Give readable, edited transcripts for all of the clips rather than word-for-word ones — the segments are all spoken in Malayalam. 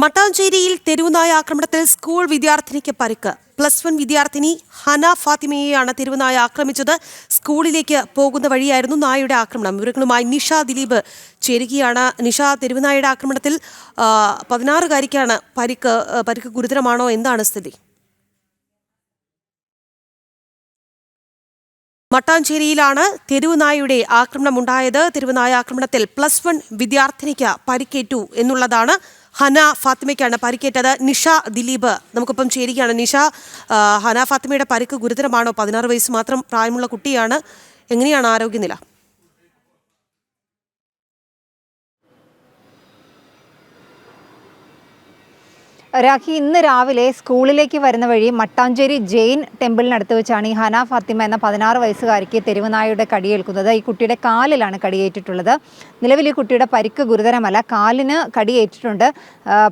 മട്ടാഞ്ചേരിയിൽ തെരുവുനായ ആക്രമണത്തിൽ സ്കൂൾ വിദ്യാർത്ഥിനിക്ക് പരിക്ക്. +1 വിദ്യാർത്ഥിനി ഹന ഫാത്തിമയെയാണ് തെരുവുനായ ആക്രമിച്ചത്. സ്കൂളിലേക്ക് പോകുന്ന വഴിയായിരുന്നു നായയുടെ ആക്രമണം. വിവരങ്ങളുമായി നിഷ ദിലീപ് ചേരുകയാണ്. നിഷ, തെരുവുനായയുടെ ആക്രമണത്തിൽ 16-കാരിക്കാണ് പരിക്ക്. പരിക്ക് ഗുരുതരമാണോ? എന്താണ് സ്ഥിതി? മട്ടാഞ്ചേരിയിലാണ് തെരുവുനായയുടെ ആക്രമണമുണ്ടായത്. തെരുവുനായ ആക്രമണത്തിൽ +1 വിദ്യാർത്ഥിനിക്ക് പരിക്കേറ്റു എന്നുള്ളതാണ്. ഹന ഫാത്തിമയ്ക്കാണ് പരിക്കേറ്റത്. നിഷ ദിലീപ് നമുക്കൊപ്പം ചേരുകയാണ്. നിഷ, ഹന ഫാത്തിമയുടെ പരിക്ക് ഗുരുതരമാണോ? 16 വയസ്സ് മാത്രം പ്രായമുള്ള കുട്ടിയാണ്. എങ്ങനെയാണ് ആരോഗ്യനില? രാഖി, ഇന്ന് രാവിലെ സ്കൂളിലേക്ക് വരുന്ന വഴി മട്ടാഞ്ചേരി ജെയിൻ ടെമ്പിളിനടുത്ത് വെച്ചാണ് ഈ ഹന ഫാത്തിമ എന്ന 16 വയസ്സുകാരിക്ക് തെരുവുനായയുടെ കടിയേൽക്കുന്നത്. ഈ കുട്ടിയുടെ കാലിലാണ് കടിയേറ്റിട്ടുള്ളത്. നിലവിൽ ഈ കുട്ടിയുടെ പരിക്ക് ഗുരുതരമല്ല, കാലിന് കടിയേറ്റിട്ടുണ്ട്.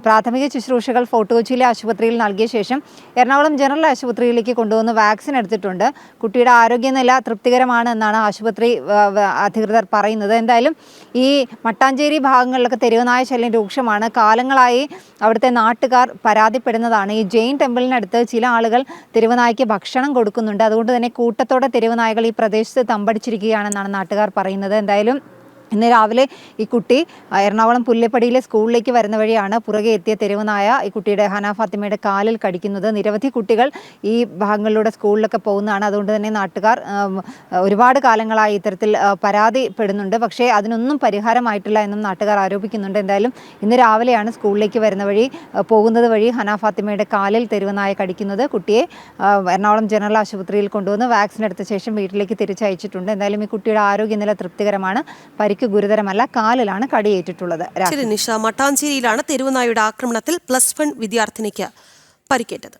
പ്രാഥമിക ശുശ്രൂഷകൾ ഫോർട്ട് കൊച്ചിയിലെ ആശുപത്രിയിൽ നൽകിയ ശേഷം എറണാകുളം ജനറൽ ആശുപത്രിയിലേക്ക് കൊണ്ടുവന്ന് വാക്സിൻ എടുത്തിട്ടുണ്ട്. കുട്ടിയുടെ ആരോഗ്യനില തൃപ്തികരമാണ് എന്നാണ് ആശുപത്രി അധികൃതർ പറയുന്നത്. എന്തായാലും ഈ മട്ടാഞ്ചേരി ഭാഗങ്ങളിലൊക്കെ തെരുവുനായ ശല്യം രൂക്ഷമാണ്. കാലങ്ങളായി അവിടുത്തെ നാട്ടുകാർ പരാതിപ്പെടുന്നതാണ്. ഈ ജെയിൻ ടെമ്പിളിനടുത്ത് ചില ആളുകൾ തെരുവുനായ്ക്ക് ഭക്ഷണം കൊടുക്കുന്നുണ്ട്. അതുകൊണ്ട് തന്നെ കൂട്ടത്തോടെ തെരുവുനായകൾ ഈ പ്രദേശത്ത് തമ്പടിച്ചിരിക്കുകയാണെന്നാണ് നാട്ടുകാർ പറയുന്നത്. എന്തായാലും ഇന്ന് രാവിലെ ഈ കുട്ടി എറണാകുളം പുല്ലേപ്പടിയിലെ സ്കൂളിലേക്ക് വരുന്ന വഴിയാണ് പുറകെ എത്തിയ തെരുവുനായ ഈ കുട്ടിയുടെ, ഹന ഫാത്തിമയുടെ കാലിൽ കടിക്കുന്നത്. നിരവധി കുട്ടികൾ ഈ ഭാഗങ്ങളിലൂടെ സ്കൂളിലൊക്കെ പോകുന്നതാണ്. അതുകൊണ്ട് തന്നെ നാട്ടുകാർ ഒരുപാട് കാലങ്ങളായി ഇത്തരത്തിൽ പരാതിപ്പെടുന്നുണ്ട്. പക്ഷേ അതിനൊന്നും പരിഹാരമായിട്ടില്ല എന്നും നാട്ടുകാർ ആരോപിക്കുന്നുണ്ട്. എന്തായാലും ഇന്ന് രാവിലെയാണ് സ്കൂളിലേക്ക് വരുന്ന വഴി പോകുന്നത് വഴി ഹന ഫാത്തിമയുടെ കാലിൽ തെരുവുനായ കടിക്കുന്നത്. കുട്ടിയെ എറണാകുളം ജനറൽ ആശുപത്രിയിൽ കൊണ്ടുവന്ന് വാക്സിൻ എടുത്ത ശേഷം വീട്ടിലേക്ക് തിരിച്ചയച്ചിട്ടുണ്ട്. എന്തായാലും ഈ കുട്ടിയുടെ ആരോഗ്യനില തൃപ്തികരമാണ്. പരിക്ക് ഗുരുതരമല്ല, കാലിലാണ് കടിയേറ്റിട്ടുള്ളത്. നിഷ, മട്ടാഞ്ചേരിയിലാണ് തെരുവുനായയുടെ ആക്രമണത്തിൽ +1 വിദ്യാർത്ഥിനിക്ക് പരിക്കേറ്റത്.